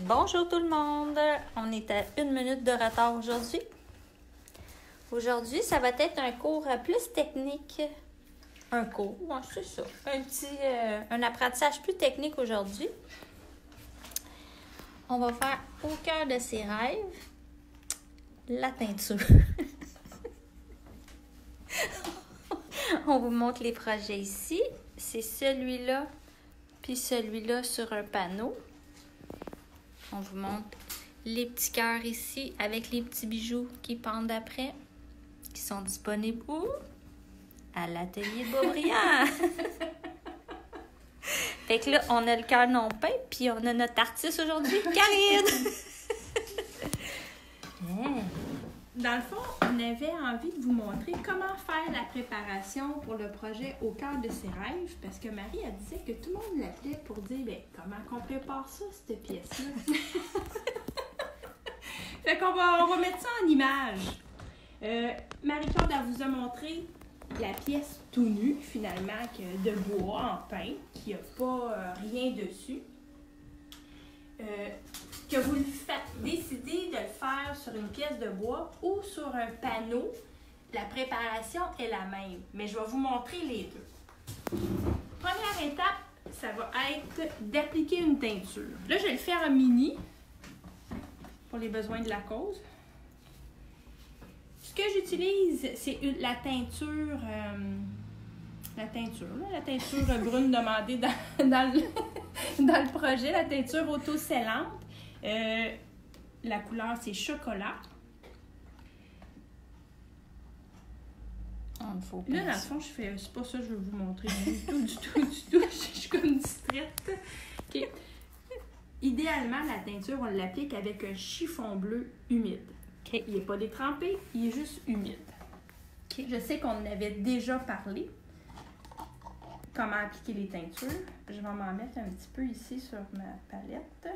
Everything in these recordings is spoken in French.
Bonjour tout le monde! On est à 1 minute de retard aujourd'hui. Aujourd'hui, ça va être un cours plus technique. Un cours, ouais, c'est ça. Un apprentissage plus technique aujourd'hui. On va faire au cœur de ses rêves, la teinture. On vous montre les projets ici. C'est celui-là, puis celui-là sur un panneau. On vous montre les petits cœurs ici avec les petits bijoux qui pendent après, qui sont disponibles où? À l'atelier de Beaubriand. Fait que là, on a le cœur non peint, puis on a notre artiste aujourd'hui, Karine. Yeah. Dans le fond, on avait envie de vous montrer comment faire la préparation pour le projet Au cœur de ses rêves, parce que Marie, elle disait que tout le monde l'appelait pour dire comment qu'on prépare ça, cette pièce-là. Fait qu'on va mettre ça en image. Marie-Claude, elle vous a montré la pièce tout nue, finalement, de bois en pain, qui n'a pas rien dessus. Que vous le faites décider de le faire sur une pièce de bois ou sur un panneau, la préparation est la même. Mais je vais vous montrer les deux. Première étape, ça va être d'appliquer une teinture. Là, je vais le faire en mini pour les besoins de la cause. Ce que j'utilise, c'est la teinture brune demandée dans le projet, la teinture autoscellante. La couleur, c'est chocolat. Là, dans le fond, c'est pas ça que je vais vous montrer du tout. Je suis comme distraite. Okay. Idéalement, la teinture, on l'applique avec un chiffon bleu humide. Okay. Il n'est pas détrempé, il est juste humide. Okay. Je sais qu'on en avait déjà parlé. Comment appliquer les teintures. Je vais m'en mettre un petit peu ici sur ma palette.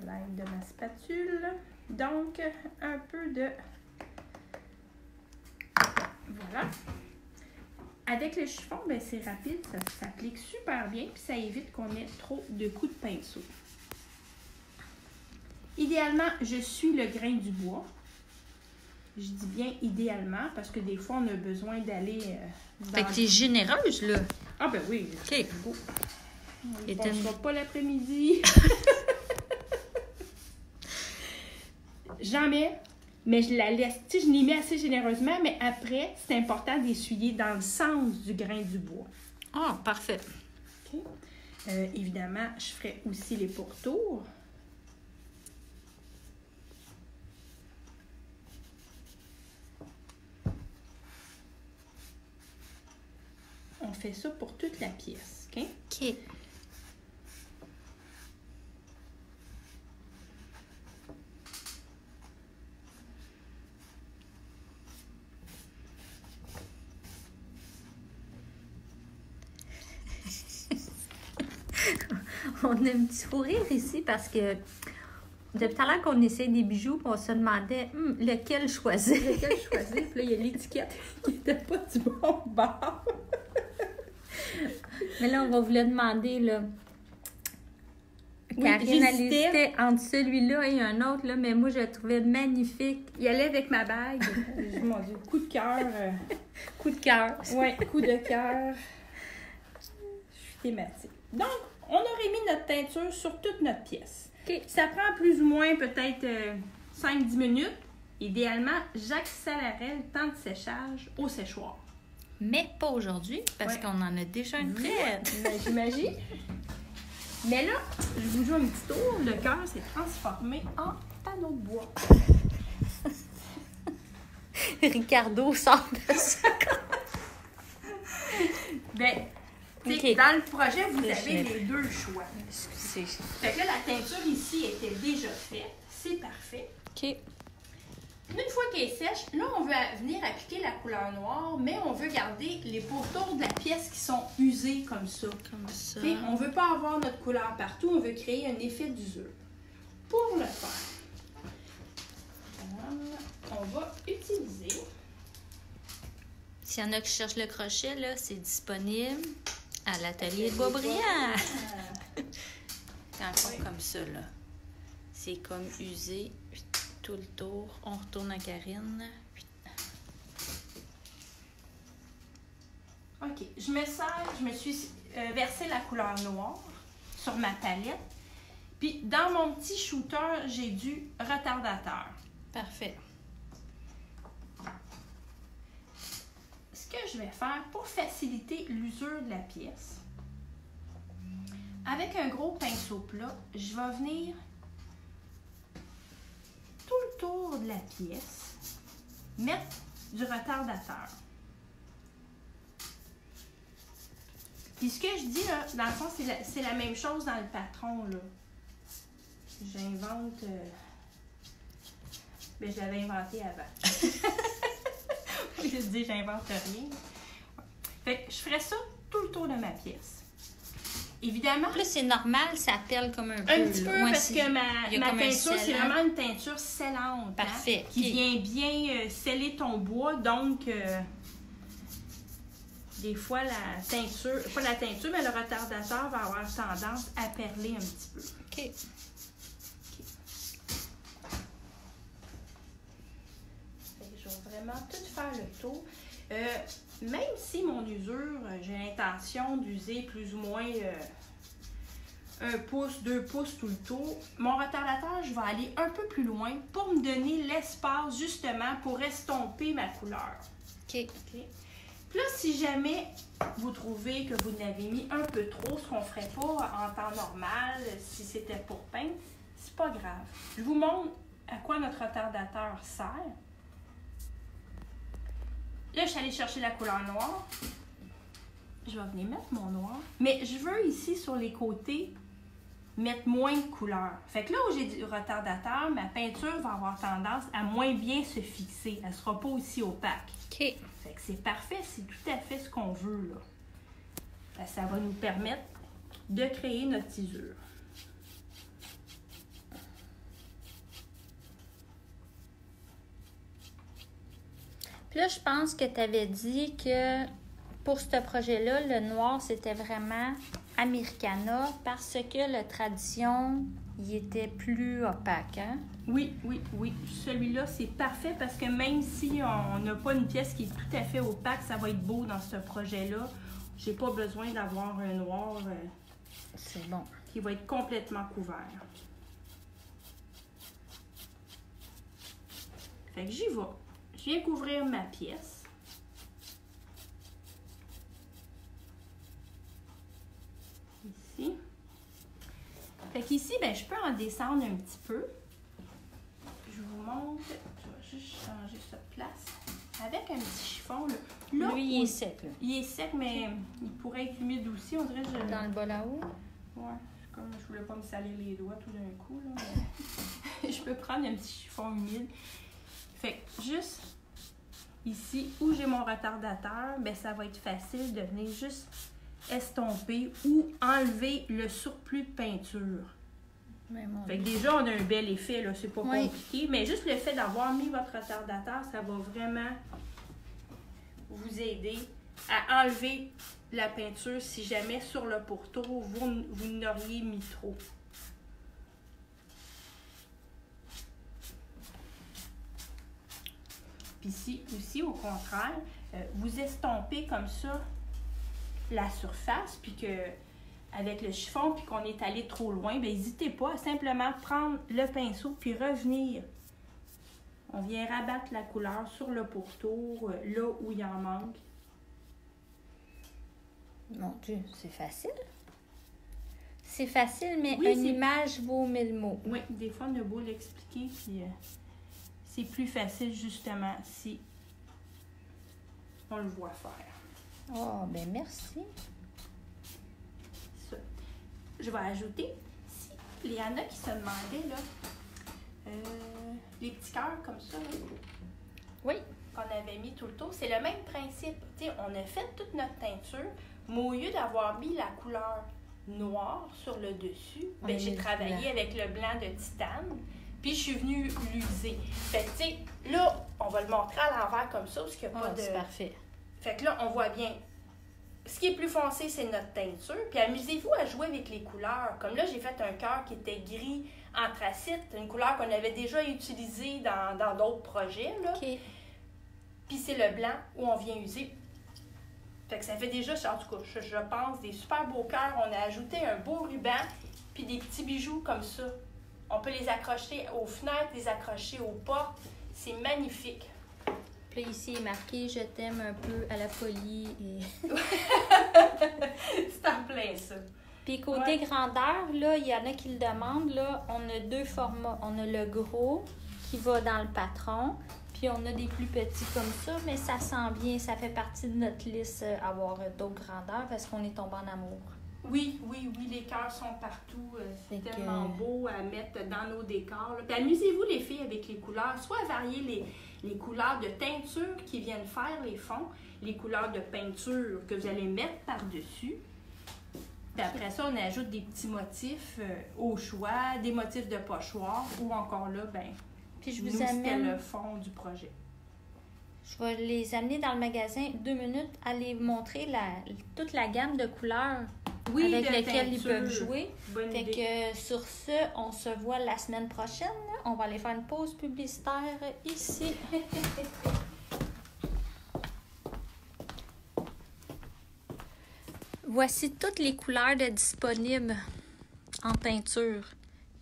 L'aide de ma spatule. Donc, un peu de... Voilà. Avec le chiffon, c'est rapide, ça s'applique super bien, puis ça évite qu'on ait trop de coups de pinceau. Idéalement, je suis le grain du bois. Je dis bien idéalement, parce que des fois, on a besoin d'aller... Fait que t'es généreuse, là. Ah ben oui. OK. On ne passera pas l'après-midi. J'en mets, mais je la laisse. Tu sais, je l'y mets assez généreusement, mais après, c'est important d'essuyer dans le sens du grain du bois. Ah, parfait. OK. Évidemment, je ferai aussi les pourtours. On fait ça pour toute la pièce. OK? OK. On a un petit fou rire ici parce que depuis tout à l'heure qu'on essaie des bijoux, on se demandait lequel choisir. Lequel choisir? Puis là, il y a l'étiquette qui n'était pas du bon bord. Mais là, on va vous le demander, là. Karine, elle hésitait entre celui-là et un autre, là, mais moi, je le trouvais magnifique. Il allait avec ma bague. Mon Dieu, coup de cœur. Coup de cœur. Oui, coup de cœur. Je suis thématique. Donc, on aurait mis notre teinture sur toute notre pièce. Okay. Ça prend plus ou moins peut-être 5-10 minutes. Idéalement, j'accélérais le temps de séchage au séchoir. Mais pas aujourd'hui, parce qu'on en a déjà une prête. J'imagine. Mais là, je vous joue un petit tour. Le cœur s'est transformé en panneau de bois. Ricardo sort de ça. Okay. Dans le projet, vous avez les deux choix. Excusez. Fait que là, la teinture ici était déjà faite. C'est parfait. OK. Une fois qu'elle est sèche, là, on veut venir appliquer la couleur noire, mais on veut garder les pourtours de la pièce qui sont usés comme ça. Comme ça. Okay? On ne veut pas avoir notre couleur partout, on veut créer un effet d'usure. Pour le faire, on va utiliser... S'il y en a qui cherchent le crochet, là, c'est disponible à l'atelier de Beaubriand. c'est encore comme ça, là. C'est comme usé tout le tour. On retourne à Karine. OK. Je me suis versé la couleur noire sur ma palette. Puis, dans mon petit shooter, j'ai du retardateur. Parfait. Ce que je vais faire pour faciliter l'usure de la pièce, avec un gros pinceau plat, je vais venir tout le tour de la pièce mettre du retardateur. Puis ce que je dis, là, dans le fond, c'est la même chose dans le patron, là. J'invente... Ben, je l'avais inventé avant. Je dis, j'invente rien. Fait que je ferais ça tout le tour de ma pièce. Évidemment... Plus c'est normal, ça pèle comme un peu. Un petit peu, là. parce que ma teinture, c'est vraiment une teinture scellante. Parfait. Hein, qui vient bien sceller ton bois. Donc, des fois, la teinture... Pas la teinture, mais le retardateur va avoir tendance à perler un petit peu. OK. Je vais vraiment tout faire le tour. Même si mon usure, j'ai l'intention d'user plus ou moins 1 pouce, 2 pouces tout le tour, mon retardateur, je vais aller un peu plus loin pour me donner l'espace justement pour estomper ma couleur. OK. Puis là, si jamais vous trouvez que vous n'avez mis un peu trop, ce qu'on ne ferait pas en temps normal, si c'était pour peindre, c'est pas grave. Je vous montre à quoi notre retardateur sert. Là, je suis allée chercher la couleur noire. Je vais venir mettre mon noir. Mais je veux ici, sur les côtés, mettre moins de couleur. Fait que là où j'ai du retardateur, ma peinture va avoir tendance à moins bien se fixer. Elle ne sera pas aussi opaque. OK. Fait que c'est parfait, c'est tout à fait ce qu'on veut, là. Fait que ça va nous permettre de créer notre usure. Puis là, je pense que tu avais dit que pour ce projet-là, le noir, c'était vraiment Americana parce que la tradition, il était plus opaque, hein? Oui. Celui-là, c'est parfait parce que même si on n'a pas une pièce qui est tout à fait opaque, ça va être beau dans ce projet-là. J'ai pas besoin d'avoir un noir c'est bon. Qui va être complètement couvert. Fait que j'y vais. Je viens couvrir ma pièce. Ici. Fait qu'ici, ben, je peux en descendre un petit peu. Je vous montre. Je vais juste changer sa place. Avec un petit chiffon. Là, lui, il est sec. Là. Il est sec, mais il pourrait être humide aussi. On dirait que je... Dans le bas là-haut? Ouais. Comme je voulais pas me salir les doigts tout d'un coup. Là, mais... je peux prendre un petit chiffon humide. Fait que juste ici où j'ai mon retardateur, ben ça va être facile de venir juste estomper ou enlever le surplus de peinture. Fait que déjà, on a un bel effet, là, c'est pas compliqué, mais juste le fait d'avoir mis votre retardateur, ça va vraiment vous aider à enlever la peinture si jamais sur le pourtour, vous n'auriez mis trop. Puis ici aussi, au contraire, vous estompez comme ça la surface, puis que avec le chiffon, puis qu'on est allé trop loin, bien, n'hésitez pas à simplement prendre le pinceau, puis revenir. On vient rabattre la couleur sur le pourtour, là où il en manque. Mon Dieu, c'est facile. C'est facile, mais oui, une image vaut 1000 mots. Oui, des fois, on a beau l'expliquer, puis c'est plus facile, justement, si on le voit faire. Oh, ben merci. Ça. Je vais ajouter, il y en a qui se demandaient, là, les petits cœurs comme ça, là, oui, qu'on avait mis tout le tour. C'est le même principe. T'sais, on a fait toute notre teinture, mais au lieu d'avoir mis la couleur noire sur le dessus, ben, j'ai travaillé avec le blanc de titane, puis je suis venue l'user. Fait que, tu sais, là, on va le montrer à l'envers comme ça, parce qu'il n'y a pas de... c'est parfait. Fait que là, on voit bien ce qui est plus foncé, c'est notre teinture. Puis amusez-vous à jouer avec les couleurs. Comme là, j'ai fait un cœur qui était gris anthracite, une couleur qu'on avait déjà utilisée dans d'autres projets. Là. OK. Puis c'est le blanc où on vient user. Fait que ça fait déjà, en tout cas, je pense, des super beaux cœurs. On a ajouté un beau ruban, puis des petits bijoux comme ça. On peut les accrocher aux fenêtres, les accrocher aux portes. C'est magnifique. Puis là, ici, il est marqué « Je t'aime un peu à la folie ». Et... C'est en plein ça. Puis côté grandeur, là, il y en a qui le demandent. Là, on a 2 formats. On a le gros qui va dans le patron. Puis on a des plus petits comme ça, mais ça sent bien. Ça fait partie de notre liste avoir d'autres grandeurs parce qu'on est tombé en amour. Oui, les cœurs sont partout. C'est tellement beau à mettre dans nos décors. Là. Puis amusez-vous les filles avec les couleurs. Soit varier les couleurs de teinture qui viennent faire les fonds, les couleurs de peinture que vous allez mettre par-dessus. Puis après ça, on ajoute des petits motifs au choix, des motifs de pochoir ou encore là, puis je nous, vous c'était amène... le fond du projet. Je vais les amener dans le magasin 2 minutes à les montrer toute la gamme de couleurs avec lesquelles ils peuvent jouer. Bonne fait idée. que sur ce, on se voit la semaine prochaine. On va aller faire une pause publicitaire ici. Voici toutes les couleurs disponibles en peinture.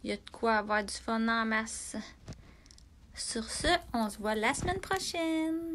Il y a de quoi avoir du fun en masse. Sur ce, on se voit la semaine prochaine.